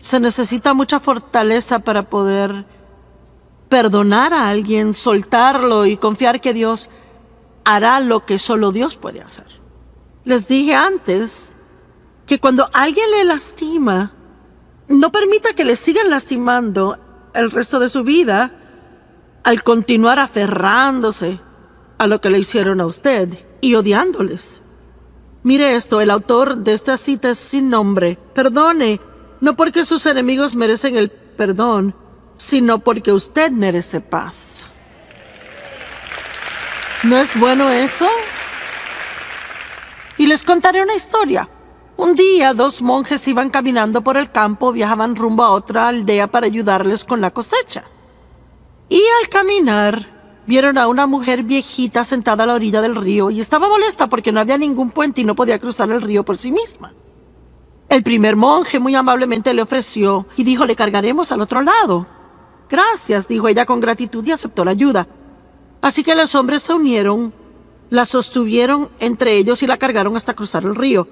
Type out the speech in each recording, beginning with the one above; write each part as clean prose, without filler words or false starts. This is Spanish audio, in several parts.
Se necesita mucha fortaleza para poder perdonar a alguien, soltarlo y confiar que Dios hará lo que solo Dios puede hacer. Les dije antes que cuando alguien le lastima, no permita que le sigan lastimando el resto de su vida al continuar aferrándose a lo que le hicieron a usted y odiándoles. Mire esto, el autor de esta cita es sin nombre. Perdone, no porque sus enemigos merecen el perdón, sino porque usted merece paz. ¿No es bueno eso? Y les contaré una historia. Un día, 2 monjes iban caminando por el campo, viajaban rumbo a otra aldea para ayudarles con la cosecha. Y al caminar, vieron a una mujer viejita sentada a la orilla del río y estaba molesta porque no había ningún puente y no podía cruzar el río por sí misma. El primer monje muy amablemente le ofreció y dijo: le cargaremos al otro lado. Gracias, dijo ella con gratitud y aceptó la ayuda. Así que los hombres se unieron, la sostuvieron entre ellos y la cargaron hasta cruzar el río.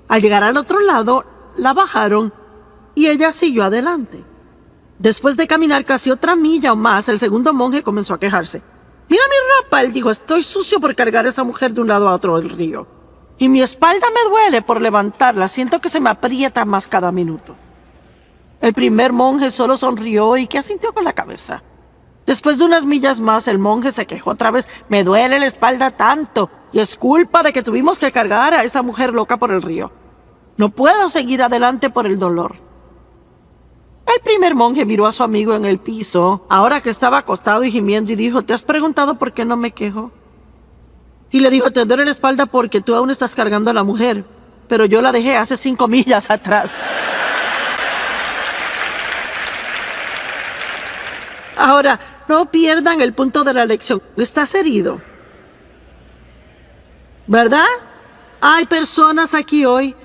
Al llegar al otro lado, la bajaron y ella siguió adelante. Después de caminar casi otra milla o más, el segundo monje comenzó a quejarse. «Mira mi ropa», él dijo, «estoy sucio por cargar a esa mujer de un lado a otro del río. Y mi espalda me duele por levantarla, siento que se me aprieta más cada minuto». El primer monje solo sonrió y que asintió con la cabeza. Después de unas millas más, el monje se quejó otra vez. «Me duele la espalda tanto, y es culpa de que tuvimos que cargar a esa mujer loca por el río. No puedo seguir adelante por el dolor». El primer monje miró a su amigo en el piso, ahora que estaba acostado y gimiendo, y dijo: «¿Te has preguntado por qué no me quejo?» Y le dijo: «Te duele la espalda porque tú aún estás cargando a la mujer, pero yo la dejé hace 5 millas atrás». Ahora, no pierdan el punto de la lección. Estás herido, ¿verdad? Hay personas aquí hoy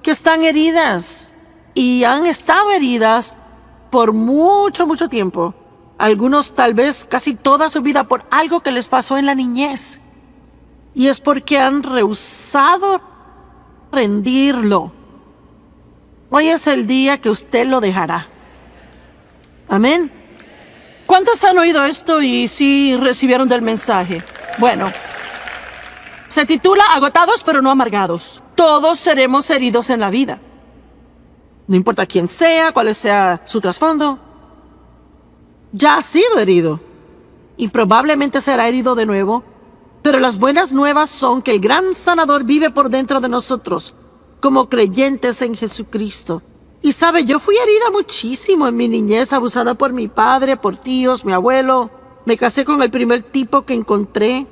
que están heridas y han estado heridas por mucho, mucho tiempo. Algunos tal vez casi toda su vida por algo que les pasó en la niñez. Y es porque han rehusado rendirlo. Hoy es el día que usted lo dejará. Amén. ¿Cuántos han oído esto y sí recibieron del mensaje? Bueno, se titula Agotados pero no amargados. Todos seremos heridos en la vida. No importa quién sea, cuál sea su trasfondo. Ya ha sido herido y probablemente será herido de nuevo. Pero las buenas nuevas son que el gran sanador vive por dentro de nosotros como creyentes en Jesucristo. Y sabe, yo fui herida muchísimo en mi niñez, abusada por mi padre, por tíos, mi abuelo. Me casé con el primer tipo que encontré.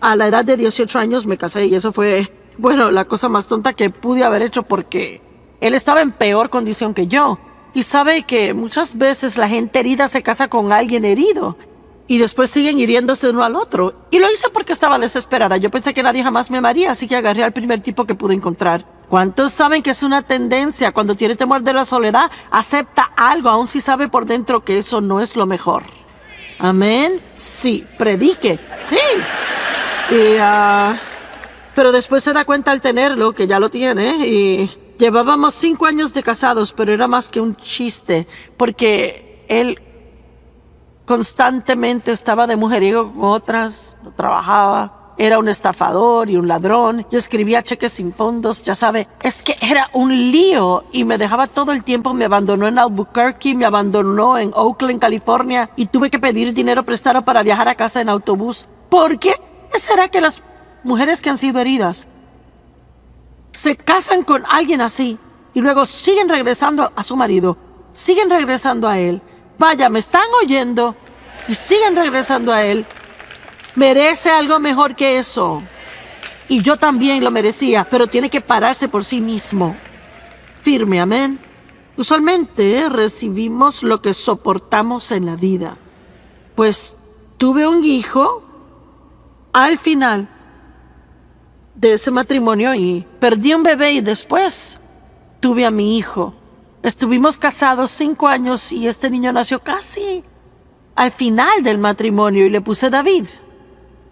A la edad de 18 años me casé y eso fue, bueno, la cosa más tonta que pude haber hecho porque él estaba en peor condición que yo. Y sabe que muchas veces la gente herida se casa con alguien herido y después siguen hiriéndose uno al otro. Y lo hice porque estaba desesperada. Yo pensé que nadie jamás me amaría, así que agarré al primer tipo que pude encontrar. ¿Cuántos saben que es una tendencia cuando tiene temor de la soledad? Acepta algo, aun si sabe por dentro que eso no es lo mejor. Amén. Sí, predique. Sí. Pero después se da cuenta al tenerlo, que ya lo tiene. Y llevábamos 5 años de casados, pero era más que un chiste, porque él constantemente estaba de mujeriego con otras, no trabajaba. Era un estafador y un ladrón y escribía cheques sin fondos, ya sabe. Es que era un lío y me dejaba todo el tiempo. Me abandonó en Albuquerque, me abandonó en Oakland, California, y tuve que pedir dinero prestado para viajar a casa en autobús. ¿Por qué será que las mujeres que han sido heridas se casan con alguien así y luego siguen regresando a su marido, siguen regresando a él? Vaya, me están oyendo y siguen regresando a él. Merece algo mejor que eso. Y yo también lo merecía, pero tiene que pararse por sí mismo. Firme, amén. Usualmente recibimos lo que soportamos en la vida. Pues tuve un hijo al final de ese matrimonio y perdí un bebé y después tuve a mi hijo. Estuvimos casados 5 años y este niño nació casi al final del matrimonio y le puse David.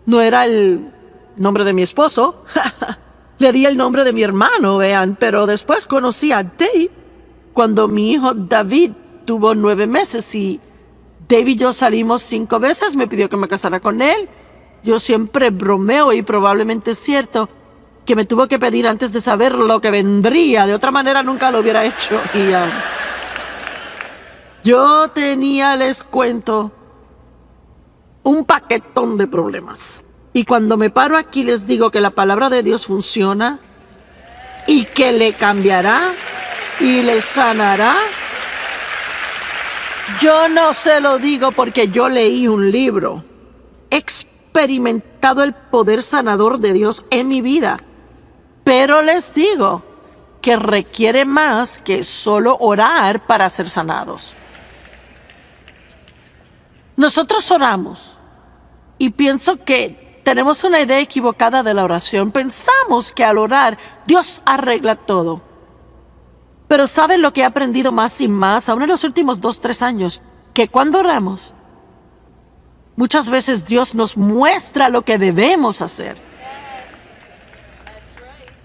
No era el nombre de mi esposo. Le di el nombre de mi hermano, vean. Pero después conocí a Dave Cuando mi hijo David tuvo 9 meses y David y yo salimos 5 veces, me pidió que me casara con él. Yo siempre bromeo, y probablemente es cierto, que me tuvo que pedir antes de saber lo que vendría. De otra manera nunca lo hubiera hecho. Y yo tenía, les cuento, un paquetón de problemas. Y cuando me paro aquí les digo que la palabra de Dios funciona y que le cambiará y le sanará. Yo no se lo digo porque yo leí un libro. He experimentado el poder sanador de Dios en mi vida. Pero les digo que requiere más que solo orar para ser sanados. Nosotros oramos y pienso que tenemos una idea equivocada de la oración. Pensamos que al orar Dios arregla todo. Pero ¿saben lo que he aprendido más y más, aún en los últimos 2-3 años? Que cuando oramos, muchas veces Dios nos muestra lo que debemos hacer.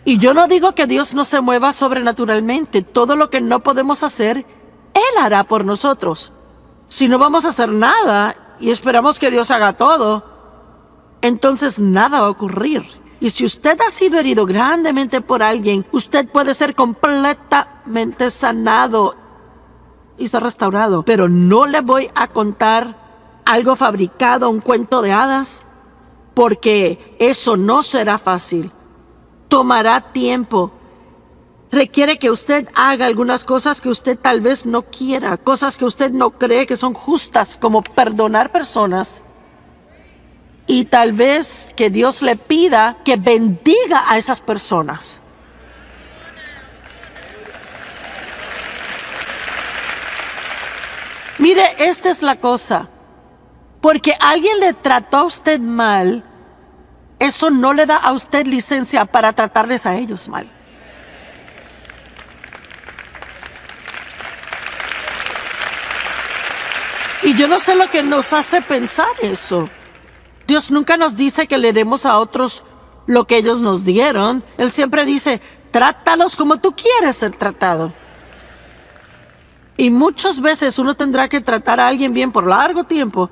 Y yo no digo que Dios no se mueva sobrenaturalmente. Todo lo que no podemos hacer, Él hará por nosotros. Si no vamos a hacer nada y esperamos que Dios haga todo, entonces nada va a ocurrir. Y si usted ha sido herido grandemente por alguien, usted puede ser completamente sanado y ser restaurado. Pero no le voy a contar algo fabricado, un cuento de hadas, porque eso no será fácil. Tomará tiempo. Requiere que usted haga algunas cosas que usted tal vez no quiera, cosas que usted no cree que son justas, como perdonar personas. Y tal vez que Dios le pida que bendiga a esas personas. Mire, esta es la cosa. Porque alguien le trató a usted mal, eso no le da a usted licencia para tratarles a ellos mal. Y yo no sé lo que nos hace pensar eso. Dios nunca nos dice que le demos a otros lo que ellos nos dieron. Él siempre dice, trátalos como tú quieres ser tratado. Y muchas veces uno tendrá que tratar a alguien bien por largo tiempo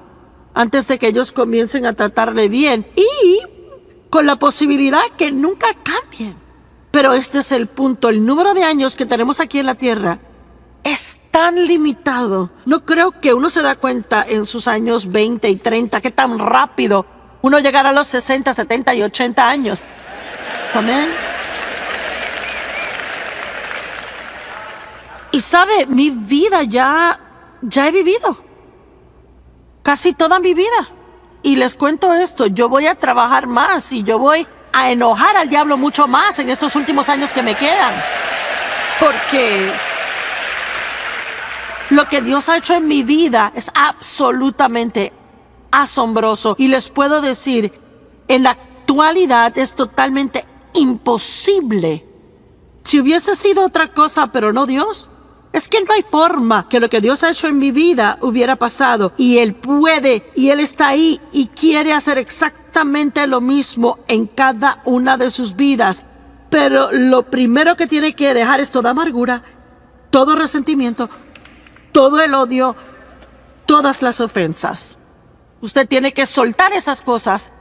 antes de que ellos comiencen a tratarle bien. Y con la posibilidad que nunca cambien. Pero este es el punto. El número de años que tenemos aquí en la tierra es tan limitado. No creo que uno se da cuenta en sus años 20 y 30 que tan rápido uno llegará a los 60, 70 y 80 años. Amén. Y sabe, mi vida ya he vivido. Casi toda mi vida. Y les cuento esto, yo voy a trabajar más y yo voy a enojar al diablo mucho más en estos últimos años que me quedan. Porque lo que Dios ha hecho en mi vida es absolutamente asombroso. Y les puedo decir, en la actualidad es totalmente imposible. Si hubiese sido otra cosa, pero no Dios, es que no hay forma que lo que Dios ha hecho en mi vida hubiera pasado. Y Él puede, y Él está ahí y quiere hacer exactamente lo mismo en cada una de sus vidas. Pero lo primero que tiene que dejar es toda amargura, todo resentimiento, todo el odio, todas las ofensas. Usted tiene que soltar esas cosas,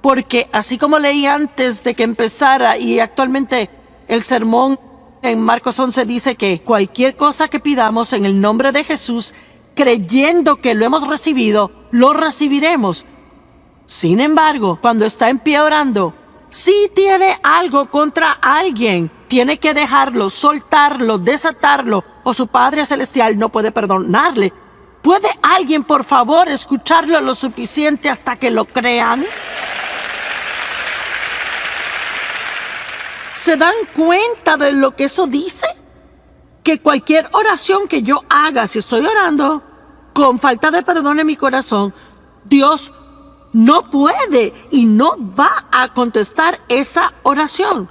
porque así como leí antes de que empezara, y actualmente el sermón en Marcos 11 dice que cualquier cosa que pidamos en el nombre de Jesús, creyendo que lo hemos recibido, lo recibiremos. Sin embargo, cuando está en pie orando, si tiene algo contra alguien, tiene que dejarlo, soltarlo, desatarlo, o su Padre Celestial no puede perdonarle. ¿Puede alguien, por favor, escucharlo lo suficiente hasta que lo crean? ¿Se dan cuenta de lo que eso dice? Que cualquier oración que yo haga, si estoy orando con falta de perdón en mi corazón, Dios no puede y no va a contestar esa oración.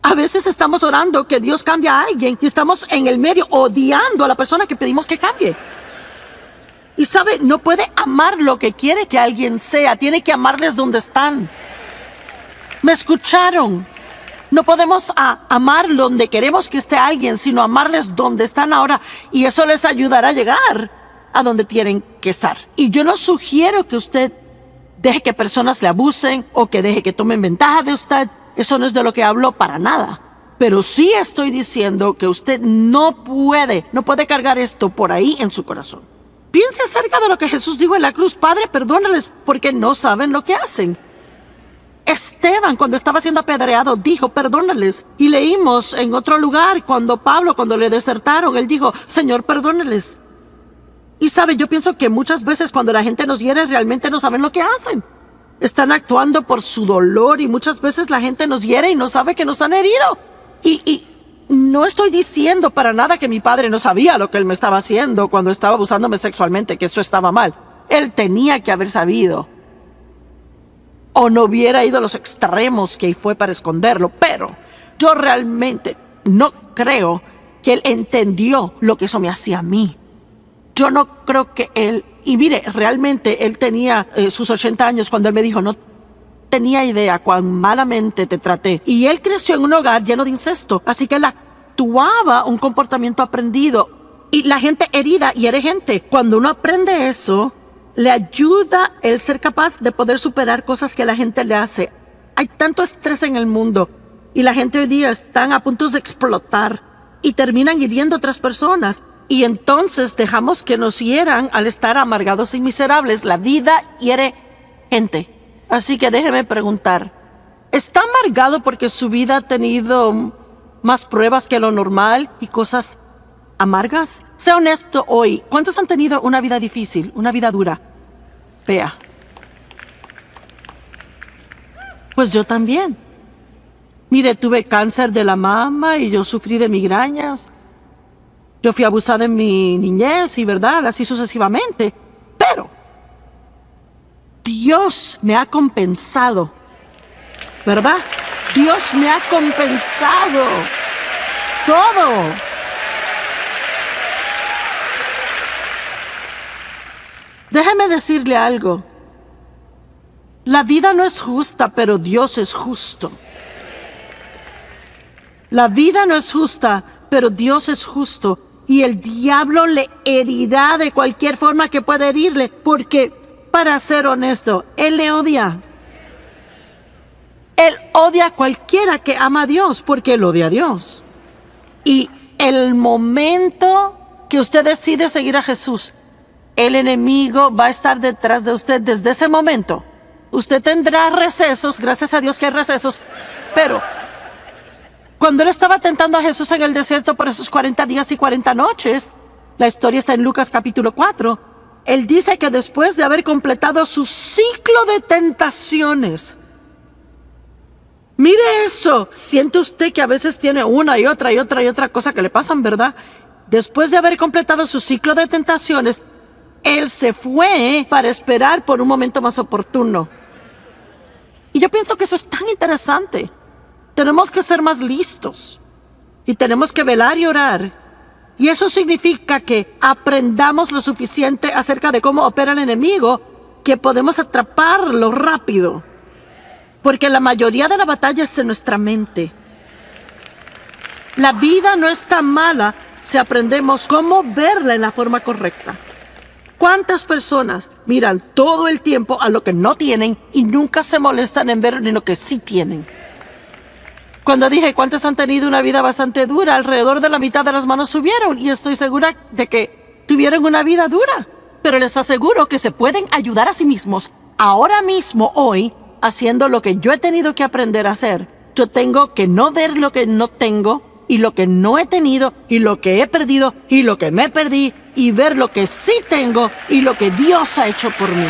A veces estamos orando que Dios cambie a alguien y estamos en el medio odiando a la persona que pedimos que cambie. Y sabe, no puede amar lo que quiere que alguien sea, tiene que amarles donde están. ¿Me escucharon? No podemos amar donde queremos que esté alguien, sino amarles donde están ahora. Y eso les ayudará a llegar a donde tienen que estar. Y yo no sugiero que usted deje que personas le abusen o que deje que tomen ventaja de usted. Eso no es de lo que hablo para nada. Pero sí estoy diciendo que usted no puede cargar esto por ahí en su corazón. Piense acerca de lo que Jesús dijo en la cruz. Padre, perdónales porque no saben lo que hacen. Esteban, cuando estaba siendo apedreado, dijo, perdónales. Y leímos en otro lugar, cuando le desertaron, él dijo, Señor, perdónales. Y sabe, yo pienso que muchas veces cuando la gente nos hiere, realmente no saben lo que hacen. Están actuando por su dolor y muchas veces la gente nos hiere y no sabe que nos han herido. Y no estoy diciendo para nada que mi padre no sabía lo que él me estaba haciendo cuando estaba abusándome sexualmente, que eso estaba mal. Él tenía que haber sabido. O no hubiera ido a los extremos que fue para esconderlo. Pero yo realmente no creo que él entendió lo que eso me hacía a mí. Yo no creo que él... Y mire, realmente él tenía sus 80 años cuando él me dijo, no tenía idea cuán malamente te traté. Y él creció en un hogar lleno de incesto. Así que él actuaba un comportamiento aprendido. Y la gente herida hiere gente. Cuando uno aprende eso, le ayuda el ser capaz de poder superar cosas que la gente le hace. Hay tanto estrés en el mundo y la gente hoy día están a punto de explotar y terminan hiriendo a otras personas. Y entonces dejamos que nos hieran al estar amargados y miserables. La vida hiere gente. Así que déjeme preguntar, ¿está amargado porque su vida ha tenido más pruebas que lo normal y cosas amargas? Sea honesto hoy. ¿Cuántos han tenido una vida difícil, una vida dura? Vea. Pues yo también. Mire, tuve cáncer de la mama y yo sufrí de migrañas. Yo fui abusada en mi niñez y verdad, así sucesivamente. Pero Dios me ha compensado, ¿verdad? Dios me ha compensado todo. Déjeme decirle algo. La vida no es justa, pero Dios es justo. La vida no es justa, pero Dios es justo. Y el diablo le herirá de cualquier forma que pueda herirle, porque, para ser honesto, él le odia. Él odia a cualquiera que ama a Dios, porque él odia a Dios. Y el momento que usted decide seguir a Jesús, el enemigo va a estar detrás de usted desde ese momento. Usted tendrá recesos, gracias a Dios que hay recesos, pero cuando él estaba tentando a Jesús en el desierto por esos 40 días y 40 noches, la historia está en Lucas capítulo 4, él dice que después de haber completado su ciclo de tentaciones, mire eso, siente usted que a veces tiene una y otra cosa que le pasan, ¿verdad? Después de haber completado su ciclo de tentaciones, él se fue para esperar por un momento más oportuno. Y yo pienso que eso es tan interesante. Tenemos que ser más listos y tenemos que velar y orar. Y eso significa que aprendamos lo suficiente acerca de cómo opera el enemigo, que podemos atraparlo rápido. Porque la mayoría de la batalla es en nuestra mente. La vida no es tan mala si aprendemos cómo verla en la forma correcta. ¿Cuántas personas miran todo el tiempo a lo que no tienen y nunca se molestan en ver lo que sí tienen? Cuando dije cuántos han tenido una vida bastante dura, alrededor de la mitad de las manos subieron y estoy segura de que tuvieron una vida dura. Pero les aseguro que se pueden ayudar a sí mismos ahora mismo, hoy, haciendo lo que yo he tenido que aprender a hacer. Yo tengo que no ver lo que no tengo y lo que no he tenido y lo que he perdido y lo que me perdí y ver lo que sí tengo y lo que Dios ha hecho por mí.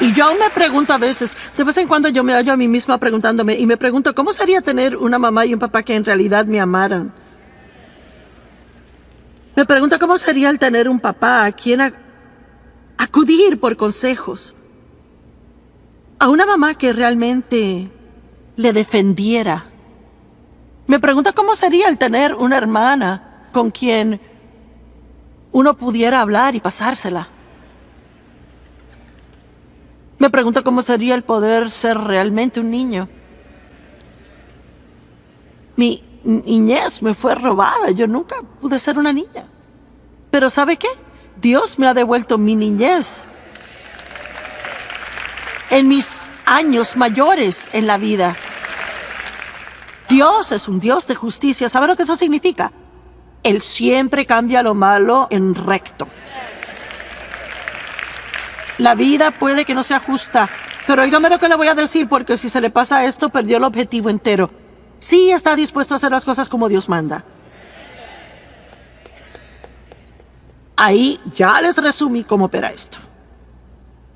Y yo aún me pregunto a veces, de vez en cuando yo me hallo a mí misma preguntándome y me pregunto, ¿cómo sería tener una mamá y un papá que en realidad me amaran? Me pregunto cómo sería el tener un papá a quien acudir por consejos. A una mamá que realmente le defendiera. Me pregunto cómo sería el tener una hermana con quien uno pudiera hablar y pasársela. Me pregunto cómo sería el poder ser realmente un niño. Mi niñez me fue robada. Yo nunca pude ser una niña. Pero ¿sabe qué? Dios me ha devuelto mi niñez en mis años mayores en la vida. Dios es un Dios de justicia. ¿Sabe lo que eso significa? Él siempre cambia lo malo en recto. La vida puede que no sea justa, pero óigame lo que le voy a decir, porque si se le pasa esto, perdió el objetivo entero. Sí está dispuesto a hacer las cosas como Dios manda. Ahí ya les resumí cómo opera esto.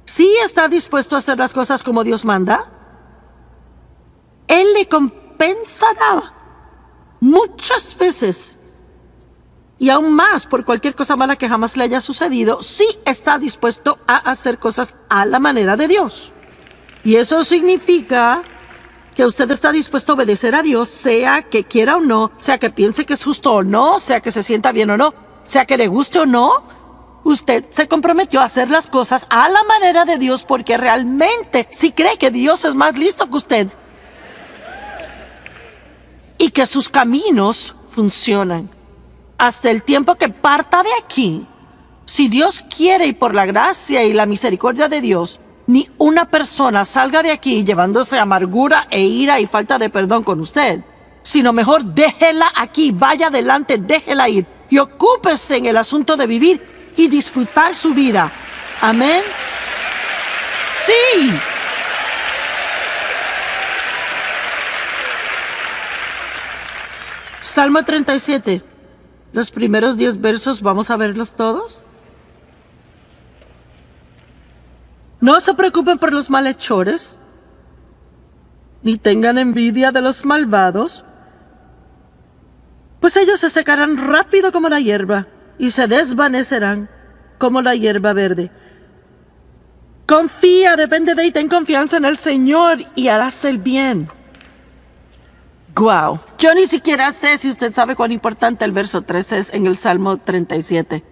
Sí está dispuesto a hacer las cosas como Dios manda. Él le compensará muchas veces y aún más por cualquier cosa mala que jamás le haya sucedido. Sí está dispuesto a hacer cosas a la manera de Dios. Y eso significa que usted está dispuesto a obedecer a Dios, sea que quiera o no, sea que piense que es justo o no, sea que se sienta bien o no, sea que le guste o no. Usted se comprometió a hacer las cosas a la manera de Dios porque realmente sí cree que Dios es más listo que usted y que sus caminos funcionan. Hasta el tiempo que parta de aquí, si Dios quiere y por la gracia y la misericordia de Dios, ni una persona salga de aquí llevándose amargura e ira y falta de perdón con usted, sino mejor déjela aquí, vaya adelante, déjela ir y ocúpese en el asunto de vivir y disfrutar su vida. Amén. Sí. Salmo 37. Los primeros 10 versos, ¿vamos a verlos todos? No se preocupen por los malhechores, ni tengan envidia de los malvados, pues ellos se secarán rápido como la hierba y se desvanecerán como la hierba verde. Confía, depende de y ten confianza en el Señor y harás el bien. Guau. Yo ni siquiera sé si usted sabe cuán importante el verso 13 es en el Salmo 37.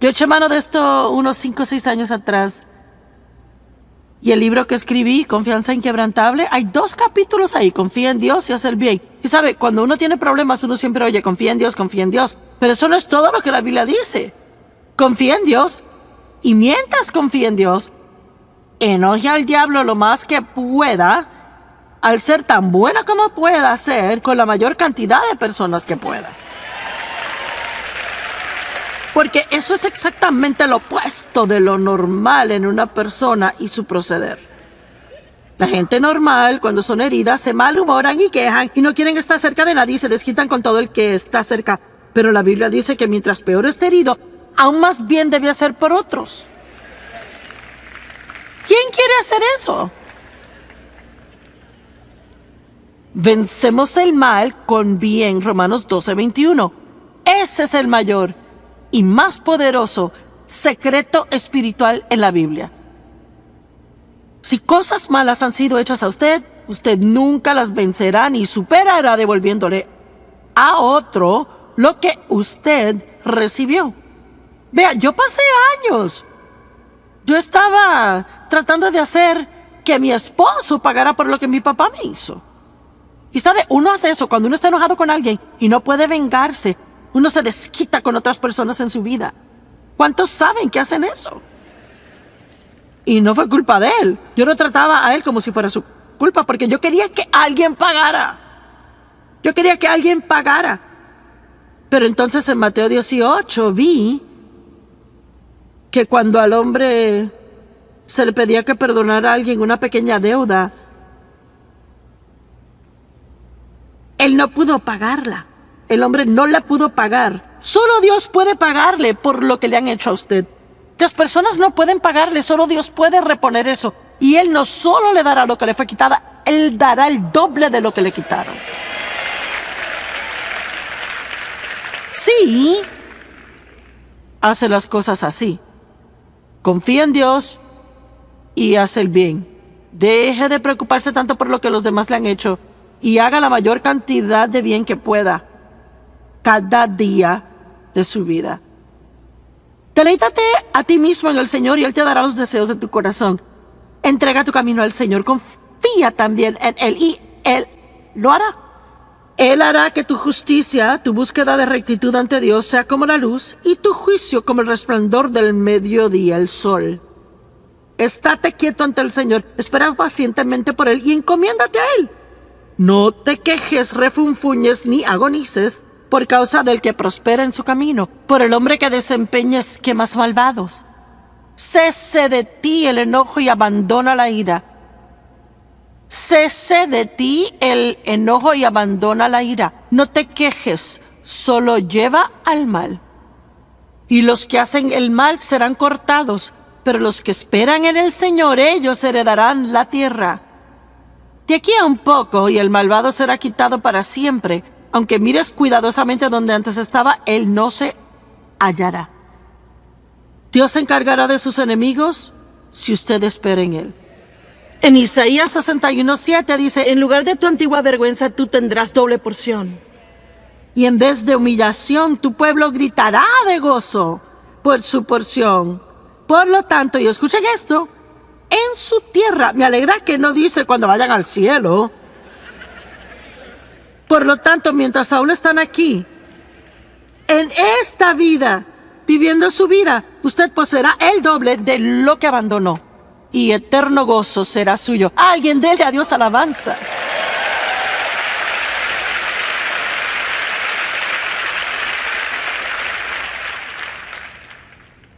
Yo eché mano de esto unos 5 o 6 años atrás. Y el libro que escribí, Confianza Inquebrantable, hay 2 capítulos ahí, confía en Dios y haz el bien. Y sabe, cuando uno tiene problemas, uno siempre oye, confía en Dios, confía en Dios. Pero eso no es todo lo que la Biblia dice. Confía en Dios, y mientras confía en Dios, enoje al diablo lo más que pueda, al ser tan buena como pueda ser, con la mayor cantidad de personas que pueda. Porque eso es exactamente lo opuesto de lo normal en una persona y su proceder. La gente normal, cuando son heridas, se malhumoran y quejan y no quieren estar cerca de nadie y se desquitan con todo el que está cerca. Pero la Biblia dice que mientras peor esté herido, aún más bien debe hacer por otros. ¿Quién quiere hacer eso? Vencemos el mal con bien, Romanos 12:21. Ese es el mayor y más poderoso secreto espiritual en la Biblia. Si cosas malas han sido hechas a usted, usted nunca las vencerá ni superará devolviéndole a otro lo que usted recibió. Vea, yo pasé años. Yo estaba tratando de hacer que mi esposo pagara por lo que mi papá me hizo. Y sabe, uno hace eso cuando uno está enojado con alguien y no puede vengarse. Uno se desquita con otras personas en su vida. ¿Cuántos saben que hacen eso? Y no fue culpa de él. Yo lo trataba a él como si fuera su culpa porque yo quería que alguien pagara. Yo quería que alguien pagara. Pero entonces en Mateo 18 vi que cuando al hombre se le pedía que perdonara a alguien una pequeña deuda, él no pudo pagarla. El hombre no la pudo pagar. Solo Dios puede pagarle por lo que le han hecho a usted. Las personas no pueden pagarle, solo Dios puede reponer eso. Y Él no solo le dará lo que le fue quitada, Él dará el doble de lo que le quitaron. Sí, hace las cosas así. Confía en Dios y hace el bien. Deje de preocuparse tanto por lo que los demás le han hecho y haga la mayor cantidad de bien que pueda cada día de su vida. Deleítate a ti mismo en el Señor y Él te dará los deseos de tu corazón. Entrega tu camino al Señor, confía también en Él y Él lo hará. Él hará que tu justicia, tu búsqueda de rectitud ante Dios sea como la luz y tu juicio como el resplandor del mediodía, el sol. Estate quieto ante el Señor, espera pacientemente por Él y encomiéndate a Él. No te quejes, refunfuñes ni agonices por causa del que prospera en su camino, por el hombre que desempeña esquemas malvados. Cese de ti el enojo y abandona la ira. Cese de ti el enojo y abandona la ira. No te quejes, solo lleva al mal. Y los que hacen el mal serán cortados, pero los que esperan en el Señor, ellos heredarán la tierra. De aquí a un poco, y el malvado será quitado para siempre. Aunque mires cuidadosamente donde antes estaba, él no se hallará. Dios se encargará de sus enemigos si usted espera en Él. En Isaías 61:7 dice, en lugar de tu antigua vergüenza, tú tendrás doble porción. Y en vez de humillación, tu pueblo gritará de gozo por su porción. Por lo tanto, y escuchen esto, en su tierra, me alegra que no dice cuando vayan al cielo. Por lo tanto, mientras aún están aquí, en esta vida, viviendo su vida, usted poseerá el doble de lo que abandonó. Y eterno gozo será suyo. Alguien dele a Dios alabanza.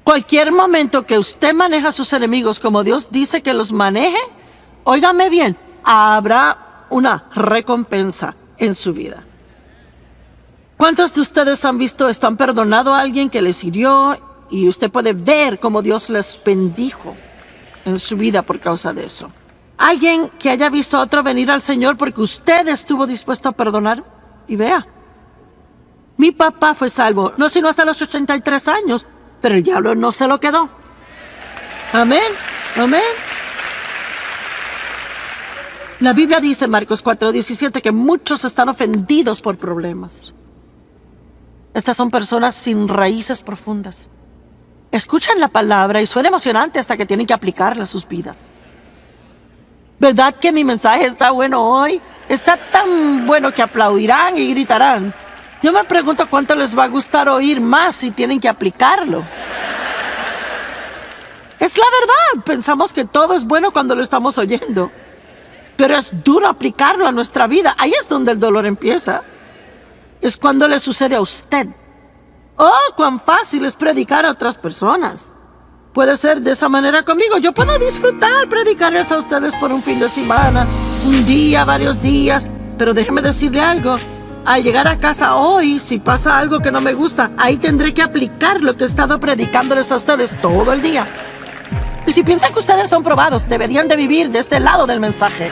Cualquier momento que usted maneja a sus enemigos como Dios dice que los maneje, óigame bien, habrá una recompensa en su vida. ¿Cuántos de ustedes han visto esto? ¿Han perdonado a alguien que les hirió? Y usted puede ver cómo Dios les bendijo en su vida por causa de eso. Alguien que haya visto a otro venir al Señor porque usted estuvo dispuesto a perdonar. Y vea, mi papá fue salvo, no sino hasta los 83 años, pero el diablo no se lo quedó. Amén, amén. La Biblia dice en Marcos 4:17 que muchos están ofendidos por problemas. Estas son personas sin raíces profundas. Escuchan la palabra y suena emocionante hasta que tienen que aplicarla a sus vidas. ¿Verdad que mi mensaje está bueno hoy? Está tan bueno que aplaudirán y gritarán. Yo me pregunto cuánto les va a gustar oír más si tienen que aplicarlo. Es la verdad, pensamos que todo es bueno cuando lo estamos oyendo. Pero es duro aplicarlo a nuestra vida. Ahí es donde el dolor empieza. Es cuando le sucede a usted. Oh, cuán fácil es predicar a otras personas. Puede ser de esa manera conmigo. Yo puedo disfrutar predicarles a ustedes por un fin de semana, un día, varios días. Pero déjeme decirle algo. Al llegar a casa hoy, si pasa algo que no me gusta, ahí tendré que aplicar lo que he estado predicándoles a ustedes todo el día. Y si piensan que ustedes son probados, deberían de vivir de este lado del mensaje.